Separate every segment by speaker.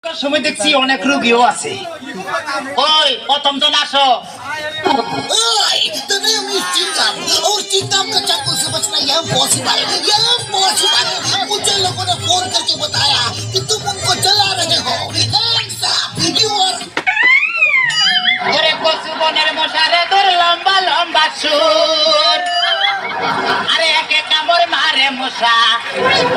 Speaker 1: সময় দেখছি অনেক রোগীও আছে। ওই প্রথম জন আসো।
Speaker 2: ओए तूने मिस्टी काम और चिंताम का चाकू समझना यह पॉसिबल मुझे लोगों ने फोन करके बताया कि तुम उनको जला रहे हो हैंड्स अप यू आर
Speaker 1: ওরে কচু বনের মশারে তোর লম্বা লম্বা সুর, আরে একে কামড় মারে মশা,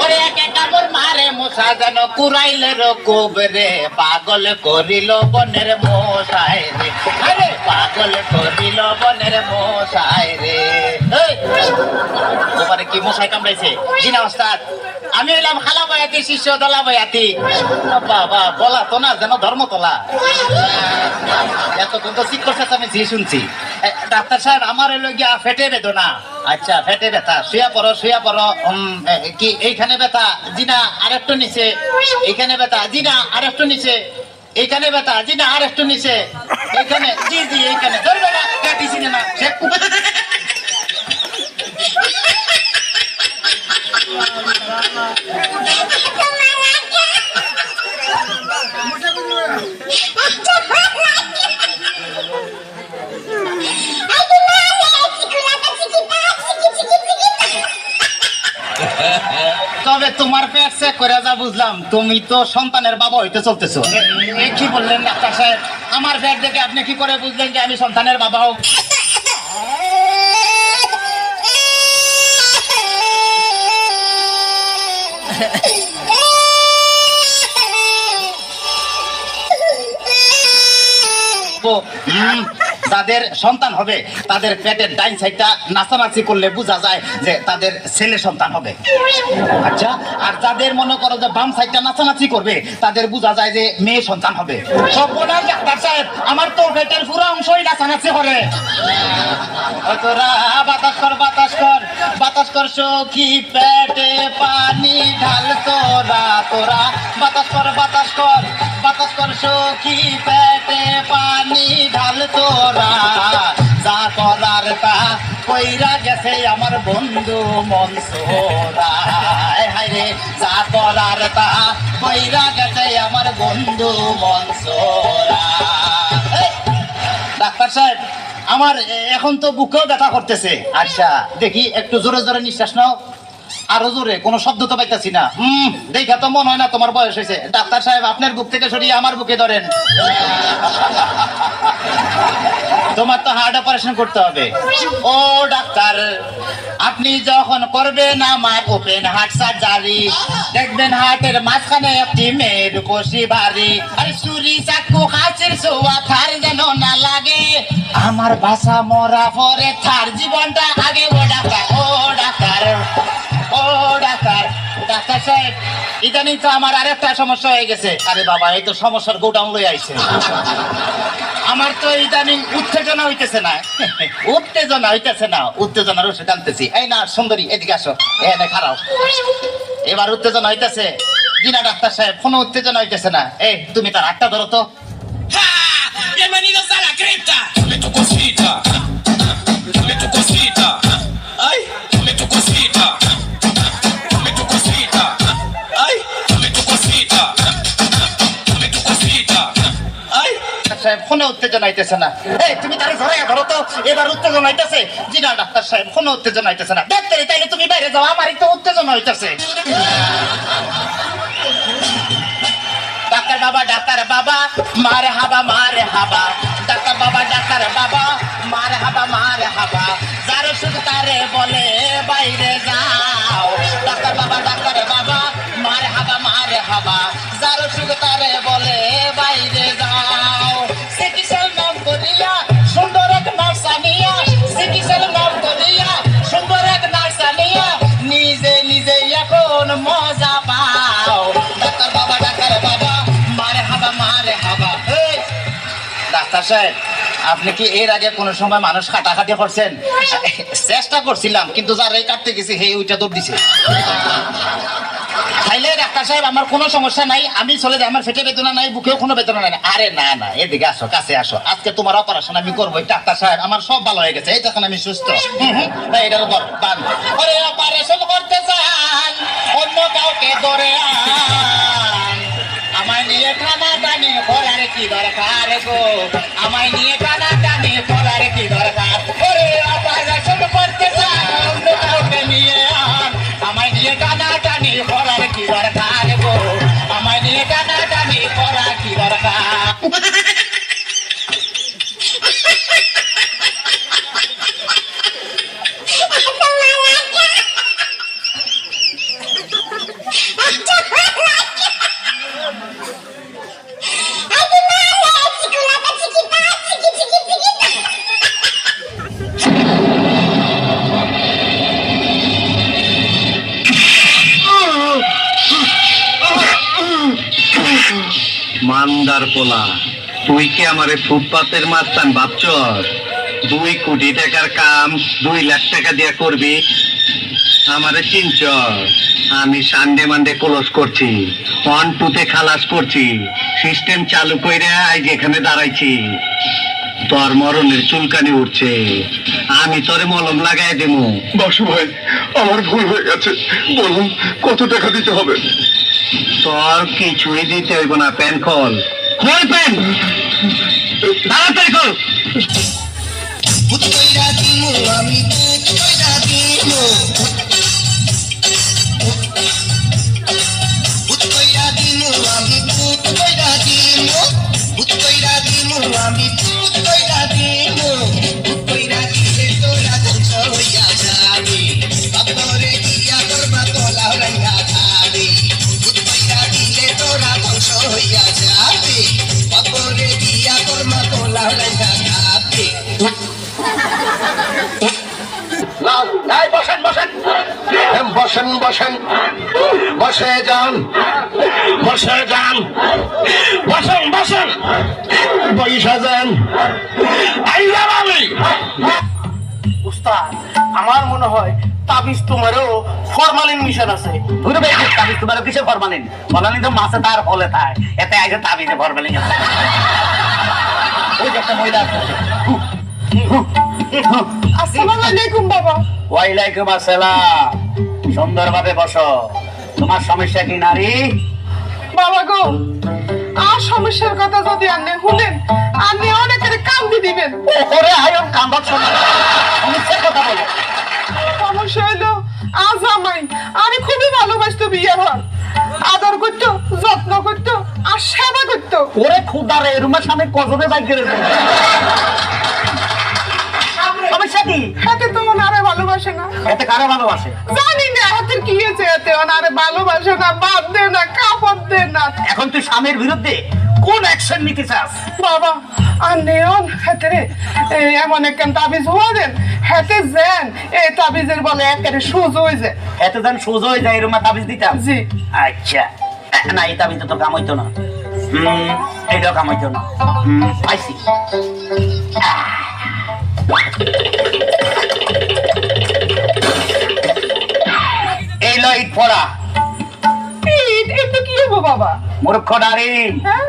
Speaker 1: ওরে একে কামড় মারে মশা যেন কুড়াইলের কুবরে, পাগল করিল বনের মশাই রে, আরে পাগল করিল বনের মশাই রে। তোমারে কি মশাই কামড়াইছে? জিনা ওস্তাদ, আমি হইলাম খালা বয়াতি শিষ্য দলা বয়াতি। বাবা বলা তো না যেন ধর্মতলা। এতক্ষণ তো চিৎকার চেঁচামেচি আমি শুনছি। ডাক্তার সাহেব আমার হইল গিয়া ফেটে বেদনা। আচ্ছা ফেটে ব্যথা, শুয়া পড়ো শুয়া পড়ো। কি এইখানে ব্যথা? জিনা আরেকটু নিচে। এইখানে ব্যথা? জিনা আরেকটু নিচে। এইখানে ব্যথা? জিনা আরেকটু নিচে। এইখানে? জি জি এইখানে। ধরবে না কাটিছি না সে। তবে তোমার পেট চেক করে যা বুঝলাম তুমি তো সন্তানের বাবা হইতে চলতেছো। কি বললেন ডাক্তার সাহেব? আমার পেট দেখে আপনি কি করে বুঝলেন যে আমি সন্তানের বাবা হোক? যাদের সন্তান হবে তাদের পেটের ডাইন সাইডটা নাচানাচি করলে বোঝা যায় যে তাদের ছেলে সন্তান হবে। আচ্ছা, আর যাদের মনে করো যে বাম সাইডটা নাচানাচি করবে তাদের বোঝা যায় যে মেয়ে সন্তান হবে। সব বলার ডাক্তার সাহেব আমার তো পেটের পুরো অংশই নাচানাচি করে। তোরা বাতাস কর বাতাস কর বাতাস কর সখী পেটে পানি ঢাল তোরা, তোরা বাতাস কর বাতাস কর বাতাস কর সখী পেটে পানি ঢাল তোরা, যা করার তা কইরা গেছে আমার বন্ধু মনসুরা। হায় রে যা করার তা কইরা গেছে আমার বন্ধু মনসুরা। ডাক্তার সাহেব আমার এখন তো বুকেও ব্যথা করতেছে। আচ্ছা দেখি একটু জোরে জোরে নিঃশ্বাস নাও, আরো জোরে। কোনো শব্দ তো পাইতেছি না। দেখা তো মনে হয় না তোমার বয়স হয়েছে। ডাক্তার সাহেব আপনার বুক থেকে সরিয়ে আমার বুকে ধরেন। তোমার তো হার্ট অপারেশন করতে হবে। ও ডাক্তার, আপনি যখন করবেন আমার ওপেন হার্ট সার্জারি দেখবেন হার্টের মাঝখানে একটি মেয়ের কষি ভারী, আর চুরি চাকু কাছের সোয়া থার যেন না লাগে, আমার বাসা মরা পরে থার জীবনটা আগে। ও ডাক্তার ও ডাক্তার ও ডাক্তার। ডাক্তার সাহেব ইদানিং তো আমার আরেকটা সমস্যা হয়ে গেছে। আরে বাবা এই তো সমস্যার গোডাউন লই আইছে। আমার তো ইদানিং উত্তেজনা হইতেছে না, উত্তেজনা হইতেছে না, উত্তেজনার ওষুধ আনতেছি। এই না সুন্দরী এদিকে আসো, এনে খারাও। এবার উত্তেজনা হইতেছে। জিনা ডাক্তার সাহেব কোনো উত্তেজনা হইতেছে না। এই তুমি তার হাতটা ধরো তো।
Speaker 3: Bienvenidos a la cripta. Dame tu cosita. Dame tu cosita. Ay, dame tu cosita. Dame tu cosita. Ay, dame tu cosita. Dame tu cosita. Ay.
Speaker 1: সাহেব কোনো উত্তেজনা হইতেছে না। এই তুমি তারে ধরে ধরো তো। এবার উত্তেজনা হইতেছে। জিনা ডাক্তার সাহেব কোনো উত্তেজনা হইতেছে না। দেখতে তাইলে তুমি বাইরে যাও, আমারই তো উত্তেজনা হইতেছে। ডাক্তার বাবা মারে হাবা মারে হাবা, ডাক্তার বাবা মারে হাবা, যার শুধু তারে বলে বাইরে যাও। ডাক্তার বাবা মারে হাবা, যার শুধু তারে বলে বাইরে যাও। চিকিৎসার নাম করিয়া সুন্দর এক নার্সানিয়া, চিকিৎসার নাম করিয়া সুন্দর এক নার্সানিয়া, নিজে নিজে এখন মজা পাও। ডাক্তার বাবা ডাক্তার সাহেব আপনি কি এর আগে কোনো সময় মানুষ কাটাকাটি করছেন? চেষ্টা করছিলাম কিন্তু যারাই কাটতে গেছে হে ওইটা দৌড় দিছে। তাইলে ডাক্তার সাহেব আমার কোনো সমস্যা নাই, আমি চলে যাই, আমার পেটে বেদনা নাই, বুকেও কোনো বেদনা নাই। আরে না না এদিকে আসো, কাছে আসো, আজকে তোমার অপারেশন আমি করবো। ডাক্তার সাহেব আমার সব ভালো হয়ে গেছে, এই তখন আমি সুস্থ। এটার উপর বান অপারেশন করতে চান অন্য কাউকে ধরে আন, আমায় নিয়ে টানাটানি করার কি দরকার গো, আমায় নিয়ে টানাটানি করার কি দরকার, ওরে অপারেশন করতে চান অন্য কাউকে নিয়ে আন, আমায় নিয়ে টানাটানি করার কি দরকার গো, আমায় নিয়ে টানাটানি করার কি দরকার।
Speaker 4: মান্দার পোলা, তুই কি আমারে ফুটপাতের মাস্তান ভাবছস? 2 কোটি টাকার কাম 2 লাখ টাকা দিয়া করবি? আমারে চিনছ? আমি সানডে মানডে ক্লোজ করছি, 1-2 খালাস করছি, সিস্টেম চালু কইরা আজ এখানে দাঁড়াইছি। তোর মরণের চুলকানি উঠছে, আমি তোরে মলম লাগাই দেবো।
Speaker 5: বাসু ভাই, আমার ভুল হয়ে গেছে, বলুন কত টাকা দিতে হবে?
Speaker 4: তোর কিছুই দিতে হইব না, প্যান খোল। খোল প্যান, তাড়াতাড়ি খোল।
Speaker 2: ভূত কইরা দিমু আমি, ভূত কইরা দিমু, ভূত কইরা দিমু আমি, ভূত কইরা দিমু, ভূত কইরা দিমু আমি, ভূত কইরা দিমু, ভূত কইরা দিলে তোরা ধ্বংস হইয়া যাবি, বাপরে দিয়া করবা তোলা রঙ্গা খাবি, ভূত কইরা দিলে তোরা ধ্বংস হইয়া যাবি, বাপরে দিয়া করবা তোলা রঙ্গা খাবি।
Speaker 5: বসেন বসেন বসেন বসেন, বসে যান, বসে যান, বসেন বসেন, পয়সা যান। আইলাম আমি।
Speaker 6: উস্তাদ, আমার মনে হয় তাবিজ তোমারও ফরমালিন মিশন আছে।
Speaker 1: বুঝতে পেরেছিস? তাবিজ তোমার কিসে ফরমালিন? ফরমালিন তো মাছে তার ফলে থাকে, এতে আগে তাবিজে ফরমালিন আছে। ওই যে একটা মহিলা আছে।
Speaker 6: আসসালামু আলাইকুম বাবা।
Speaker 1: ওয়ালাইকুম আসসালাম। সুন্দরভাবে বসো। তোমার সমস্যা কি নারী?
Speaker 6: বাবা গো, আর সমস্যার কথা যদি আপনি শুনেন, আপনি অনেকের কান্দি দিবেন।
Speaker 1: ওরে আয়ন কান্দক শোনা, সমস্যার কথা বলো।
Speaker 6: সমস্যা হলো আজ আমি খুবই ভালোবাসতো বিয়ের হন, আদর করতো, যত্ন করতো আর সেবা করতো।
Speaker 1: ওরে খুদারে, রুমের সামনে কজনে বাইক করে সমস্যা কি?
Speaker 6: হাতে তো ওনারে ভালোবাসে না।
Speaker 1: এতে কারে ভালোবাসে?
Speaker 6: জানি না হাতের কি হয়েছে, এতে ওনারে ভালোবাসে না, বাদ দে না, কাপড় দে না।
Speaker 1: এখন তুই স্বামীর বিরুদ্ধে কোন অ্যাকশন নিতে চাস?
Speaker 6: বাবা আর নেন হাতে এমন একখান তাবিজ হওয়া দেন, হাতে যেন এই তাবিজের বলে একেবারে সোজা হয়ে যায়।
Speaker 1: এতে যেন সোজা হয়ে যায়, এরকম তাবিজ দিতাম।
Speaker 6: জি।
Speaker 1: আচ্ছা, না এই তাবিজ তো কাম হইতো না, এইটাও কাম হইতো না। পাইছি। এই লো ইট পড়া।
Speaker 6: এটা কি হবো বাবা?
Speaker 1: মূর্খ নারী,
Speaker 6: হ্যাঁ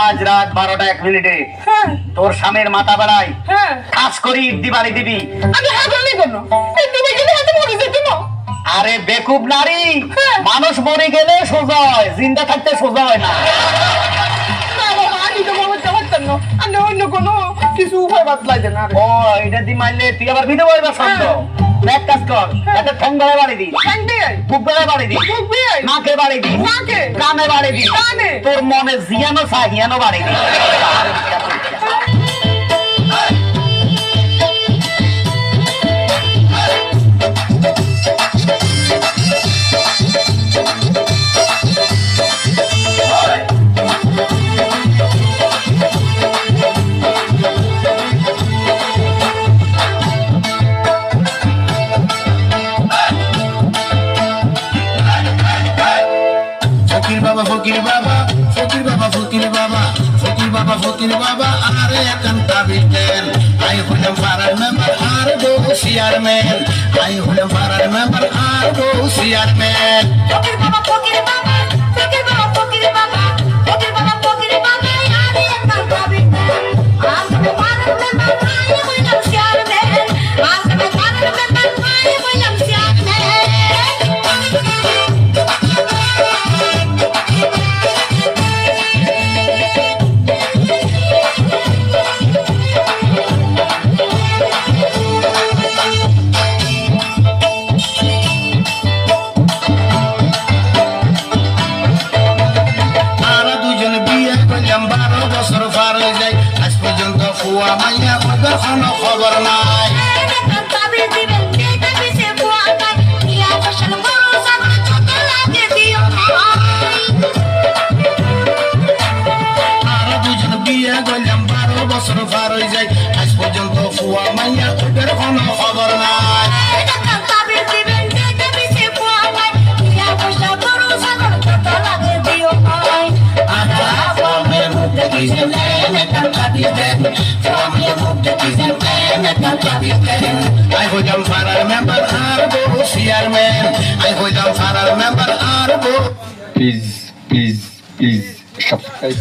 Speaker 1: আজ রাত 12:01
Speaker 6: হ্যাঁ
Speaker 1: তোর স্বামীর মাথা বেড়ায়
Speaker 6: হ্যাঁ।
Speaker 1: কাজ করি ইট দিবাড়ি দিবি।
Speaker 6: আমি হাতে নেই কেন? এই দিবে গেলে হাতে মরে যেত না।
Speaker 1: আরে বেকুব নারী,
Speaker 6: হ্যাঁ।
Speaker 1: মানুষ মরে গেলে সোজা হয়, জিন্দা থাকতে সোজা হয় না।
Speaker 6: না বাবা, আমি তো মরতে পারতাম না, আমি অন্য কোনো কিছু উপায় বাতলাই দেন। আর
Speaker 1: ও এটা দি মারলে তুই আবার বিধবা হইবার শব্দ। এক কাজ কর, একটা ঠ্যাং বেড়ে বাড়ি দি,
Speaker 6: ঠ্যাংটি আই,
Speaker 1: বুক বেড়ে বাড়ি দি,
Speaker 6: বুক বিয়াই,
Speaker 1: নাকে বাড়ি দি,
Speaker 6: নাকে,
Speaker 1: কানে বাড়ি দি,
Speaker 6: কানে।
Speaker 1: তোর মনে জিয়ানো সাহিয়ানো বাড়ি দি।
Speaker 2: ফকির বাবা ফকির বাবা ফকির বাবা ফকির বাবা ফকির বাবা ফকির বাবা আরে এখন তাবিজ দেন আই হলাম পাড়ার মেম্বার আর গো চেয়ারম্যান আই হলাম পাড়ার মেম্বার আর গো চেয়ারম্যান
Speaker 7: ফকির বাবা ফকির বাবা ফকির বাবা ফকির বাবা ফকির বাবা ফকির বাবা আরে একটা তাবিজ দেন আমি পাড়ার মেম্বার আই হইলাম চেয়ারম্যান আমি পাড়ার মেম্বার আই হইলাম চেয়ারম্যান
Speaker 8: ফুয়া মাইয়া ওদের কোনো খবর নাই। আরো দুজন বিয়ে করলাম 12 বছর পার হয়ে যায়, আজ পর্যন্ত ফুয়া মাইয়া ওদের কোনো খবর নাই। I hold them for a member, Arbo, chairman. I hold them for a member, Arbo.
Speaker 5: Please please please subscribe